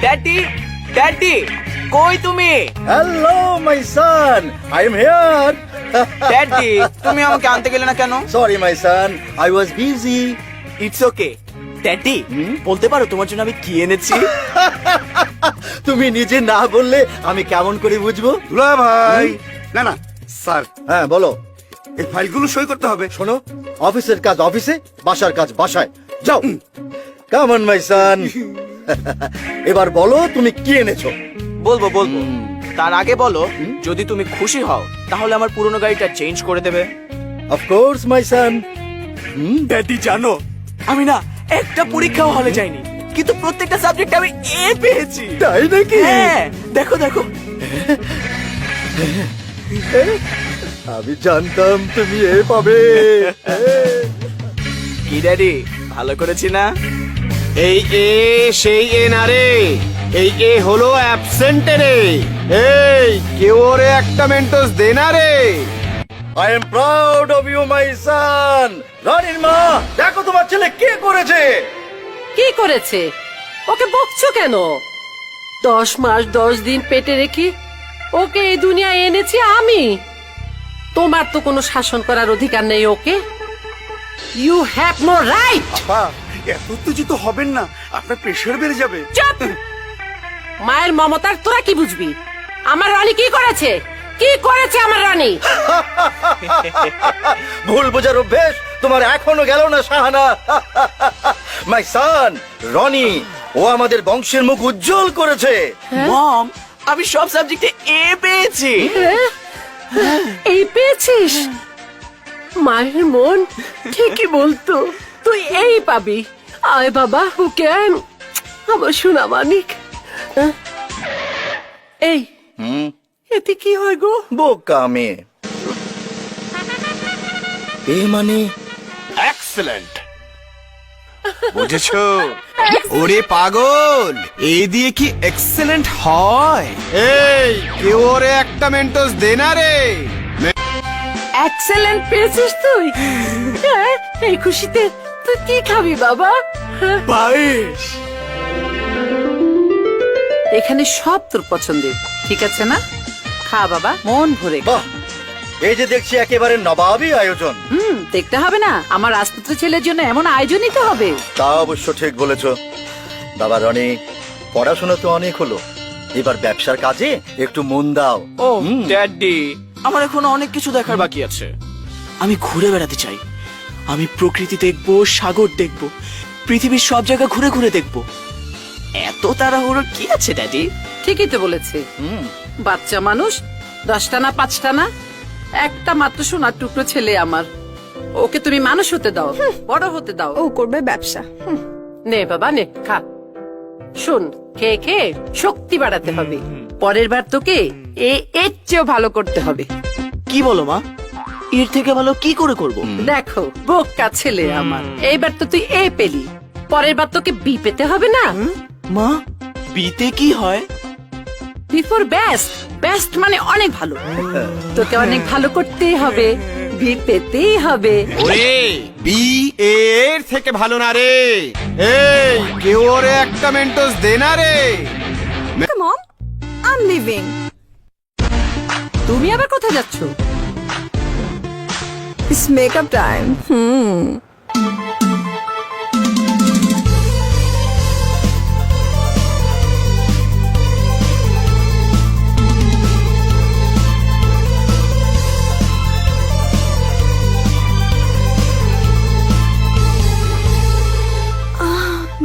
Daddy, daddy, কই তুমি? Hello my son, I am here. Daddy, তুমি আমাকে আনতে গেলে না কেন? Sorry my son, I was busy. It's okay. Daddy, বলতে পারো তোমার জন্য আমি কি এনেছি? তুমি নিজে না বললে আমি কেমন করে বুঝবো? দুলা ভাই, না না স্যার, হ্যাঁ বলো। এই ফাইলগুলো সই করতে হবে। শোনো, অফিসের কাজ অফিসে, বাসার কাজ বাসায়। যাও, কাম অন মাই সান। এবার বলো তুমি কি এনেছো? বলবো বলবো, তার আগে বলো যদি তুমি খুশি হও তাহলে আমার পুরনো গাড়িটা চেঞ্জ করে দেবে। Of course my son. Daddy জানো, আমি না একটা পরীক্ষাও হলে যাইনি, কিন্তু প্রত্যেকটা সাবজেক্টে আমি এ পেয়েছি। তাই নাকি? হ্যাঁ, দেখো দেখো। আমি জানতাম তুমি এ পাবে। কি ড্যাডি, ভালো করেছি না? এই এ সেই এ না রে, এই এ হলো অ্যাবসেন্ট রে। এই কেউ ওরে একটা মেন্টোস দে না রে। I am proud of you my son. রানীর মা, দেখো তোমার ছেলে কি করেছে। কি করেছে? ওকে বকছো কেন? 10 মাস 10 দিন পেটে রেখে ওকে এই দুনিয়ায় এনেছি আমি। তোমার তো কোনো শাসন করার অধিকার নেই ওকে। You have no right. আপা, এত উত্তেজিত হবেন না, আপনার প্রেশার বেড়ে যাবে। চুপ! মায়ের মমতার তোরা কি বুঝবি? আমার রানী কি করেছে? কি করেছে আমার রানী? ভুল বোঝার অভ্যেস তোমার এখনো গেল না শাহানা। মাই সান রনি, ও আমাদের বংশের মুখ উজ্জ্বল করেছে। মম, আমি সব সাবজেক্টে এ পেয়েছি। এই পেয়েছিস? মায়ের মন ঠিকই বলতো, তুই এই পাবি। আয় বাবা, ওকে আয়, আমার সোনা মানিক। এই এতে কি হয় গো? বোকা মেয়ে। এ মানে এক্সেলেন্ট, বুঝেছো? ওরে পাগল, এই দিয়ে কি এক্সেলেন্ট হয়? এই কেউ ওরে একটা মেন্টোস দে না রে। এক্সেলেন্ট পেয়েছিস তুই? হ্যাঁ, এই খুশিতে তুই কি খাবি বাবা? হ্যাঁ? পায়েস। এখানে সব তোর পছন্দের, ঠিক আছে না? খা বাবা, মন ভরে খা। বাহ, এই যে দেখছি একেবারে নবাবী আয়োজন। দেখতে হবে না? আমার রাজপুত্র ছেলের জন্য এমন আয়োজনই তো হবে। তা অবশ্য ঠিক বলেছো। বাবা রনি, পড়াশোনা তো অনেক হলো, এবার ব্যবসার কাজে একটু মন দাও। ও ড্যাডি, আমার এখনো অনেক কিছু দেখার বাকি আছে। আমি ঘুরে বেড়াতে চাই। আমি প্রকৃতি দেখবো, সাগর দেখবো, পৃথিবীর সব জায়গা ঘুরে ঘুরে দেখবো। এত তাড়াহুড়ো কি আছে ড্যাডি? ঠিকই তো বলেছে। বাচ্চা মানুষ, 10টা না 5টা না, একটা মাত্র সোনার টুকরো ছেলে আমার। ওকে তুমি মানুষ হতে দাও, বড় হতে দাও। ও করবে ব্যবসা। নে বাবা নে, খা। শোন, খেয়ে খেয়ে শক্তি বাড়াতে হবে। পরের বার তোকে এর চেয়েও ভালো করতে হবে। কি বলো মা? এর থেকে ভালো কি করে করব? দেখো, বোকা ছেলে আমার, এইবার তো তুই এ পেলি, পরের বার তোকে বি পেতে হবে না? মা, বিতে কি হয়? বিফোর বেস্ট, বেস্ট মানে অনেক ভালো। তোকে অনেক ভালো করতেই হবে, বি পেতেই হবে। ওরে বি এর থেকে ভালো না রে। এই কেউ ওরে একটা মেন্টোস দে না রে। Come on, I'm leaving. তুমি আবার কোথায় যাচ্ছ? It's makeup time.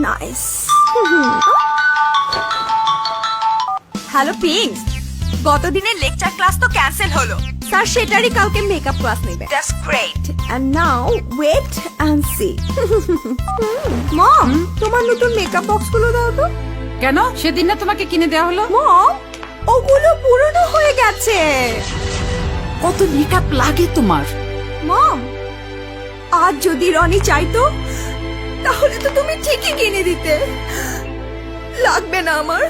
Nice. Hello Pink, গতদিনের লেকচার ক্লাস তো ক্যান্সেল হলো। স্যার সেটারই কালকে মেকআপ ক্লাস নেবে। That's great. And now wait and see. Mom, তোমার নতুন মেকআপ বক্স গুলো দাও তো। কেন? সেদিন না তোমাকে কিনে দেওয়া হলো? মম, ওগুলো পুরনো হয়ে গেছে। কত মেকআপ লাগে তোমার? মম, আজ যদি রনি চাইতো তাহলে তো তুমি ঠিকই কিনে দিতে। লাগবে না আমার।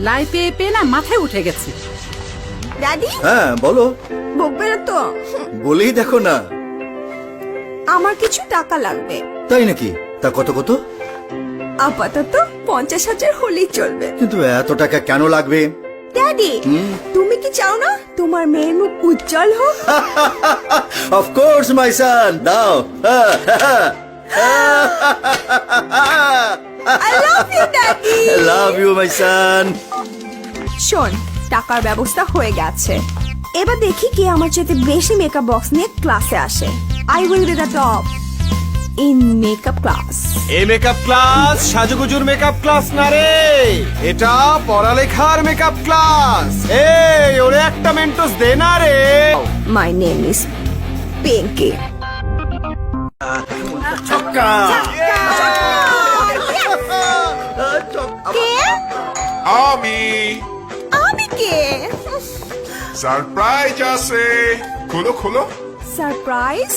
লাই পেয়ে পেয়ে না মাথায় উঠে গেছে। ড্যাডি, হ্যাঁ বলো। বকবে না তো? বলেই দেখো না। আমার কিছু টাকা লাগবে। তাই নাকি? তা কত কত? আপাতত 50,000 হলেই চলবে। কিন্তু এত টাকা কেন লাগবে? ড্যাডি, তুমি কি চাও না তোমার মেয়ের মুখ উজ্জ্বল হোক? অফ কোর্স মাই সান, দাও। I love you, Daddy. Love you my son. শোন, টাকার ব্যবস্থা হয়ে গেছে। এবার দেখি কে আমার চাইতে বেশি মেকআপ বক্স নিয়ে ক্লাসে আসে। I will be the top in makeup class. এই মেকআপ ক্লাস সাজুগুজুর মেকআপ ক্লাস না রে, এটা পড়ালেখার মেকআপ ক্লাস। এই ওরে একটা মেন্টস দে না রে। My name is Pinky. আমি কে? সারপ্রাইজ আছে, খোলো খোলো। সারপ্রাইজ?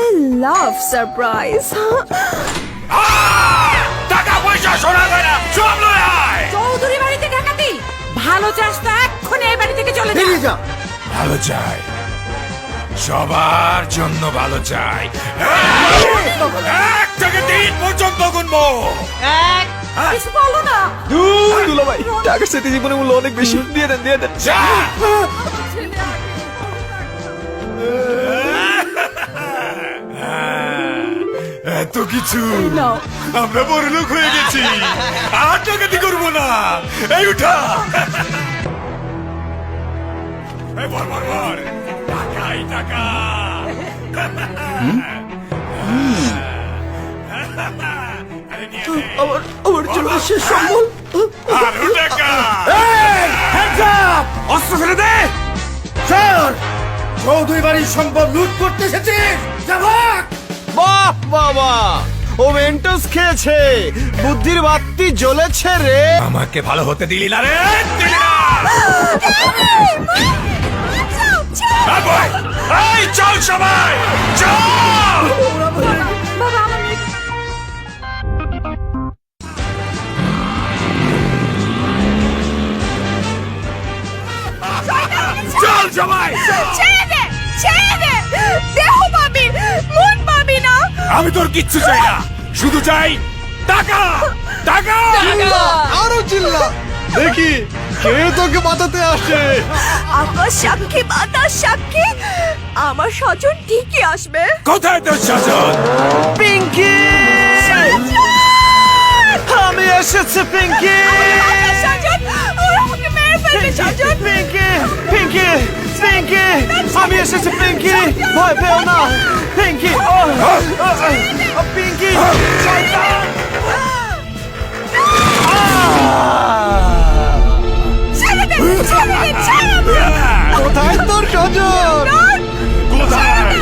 I love surprise. টাকা পয়সা সোনা গয়না সব লয়ে আয়। চৌধুরী বাড়িতে ডাকাতি, ভালো চাস তো এক্ষুনি এই বাড়ি থেকে চলে যা। ভালো চাই, সবার জন্য ভালো চাই। এক থেকে 3 পর্যন্ত গুনবো। কিছু বলো না। দুলাভাই, টাকার সাথে জীবনের মূল্য অনেক বেশি। দিয়ে দেন, দিয়ে দেন। যা। এত কিছু, আমরা বড় লোক হয়ে গেছি, আর টাকাতি করবো না। এই উঠা, এই বর বর বর, টাকাই টাকা। আরে নিয়ে নে। আমার জন্য শেষ সম্বল। আরো টাকা। অস্ত্র ফেলে দে। স্যার, চৌধুরী বাড়ির সম্পদ লুট করতে এসেছিস? যা ভাগ। বাহ বাবা, ও মেন্টস খেয়েছে, বুদ্ধির বাতি জ্বলেছে রে। আমাকে ভালো হতে দিলি না রে, দিলি না। আর বয়, এই চল সবাই, চল। চল সবাই। ছেড়ে দে, ছেড়ে দে। দেহ পাবি, মন পাবি না। আমি তোর কিচ্ছু চাই না, শুধু চাই টাকা, টাকা। আরো চিল্লা, দেখি কে তোকে বাঁচাতে আসে। আকাশ সাক্ষী, বাতাস সাক্ষী, আমার স্বজন ঠিকই আসবে। কোথায় তোর শাসন? পিঙ্কি, আমি এসেছি পিঙ্কি। স্বজন, ওরা আমাকে মেরে ফেলবে স্বজন। পিঙ্কি, পিঙ্কি, পিঙ্কি, আমি এসেছি পিঙ্কি, ভয় পেও না পিঙ্কি। পিঙ্কি, ছেড়ে দে, ছেড়ে দে, ছেড়ে দে। কোথায় তোর স্বজন? কোথায়?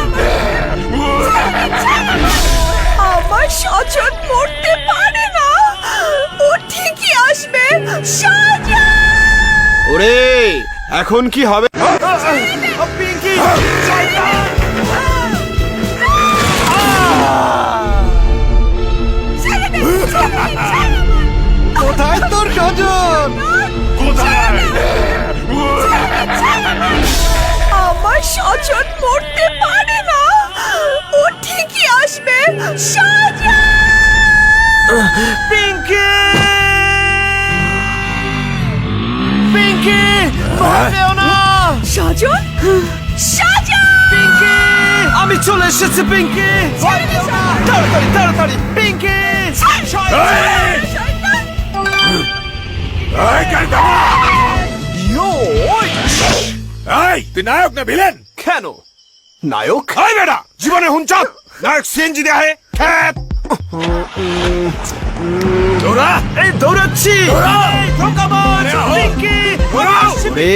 আমার স্বজন মরতে পারে না, ও ঠিকই আসবে। স্বজন! ওরে, এখন কি হবে? পিঙ্কি, ছেড়ে দে, ছেড়ে দে, ছেড়ে দে। কোথায় তোর স্বজন? কোথায়? আমার স্বজন মরতে পারে না, ও ঠিকই আসবে। স্বজন! পিঙ্কি, পিঙ্কি, ভয় পেও না স্বজন, স্বজন! পিঙ্কি, আমি চলে এসেছি পিঙ্কি, ভয় পেও না। তাড়াতাড়ি তাড়াতাড়ি পিঙ্কি। এই! এই, গাড়ি থামা। এই, তুই নায়ক না ভিলেন? কেন নায়ক? এই বেটা, জীবনে হুঞ্চাত নায়ক সিএনজি দেয়া হে খ্যাত। তোরা এই দৌড়াচ্ছি। এই, ধোঁকাবাজ, পিঙ্কি, রে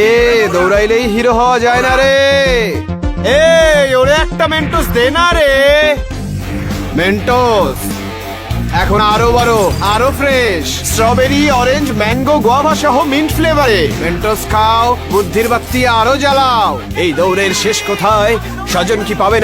দৌড়াইলেই হিরো হওয়া যায় না রে। এই ওরে একটা মেন্টস দে না রে। মেন্টস এখন আরো বড়, আরো fresh, strawberry, orange, mango, guava সহ মিন্ট ফ্লেভারে। মেন্টস খাও, বুদ্ধির বাতি আরো জ্বালাও। এই দৌড়ের শেষ কোথায়? স্বজন কি পাবে?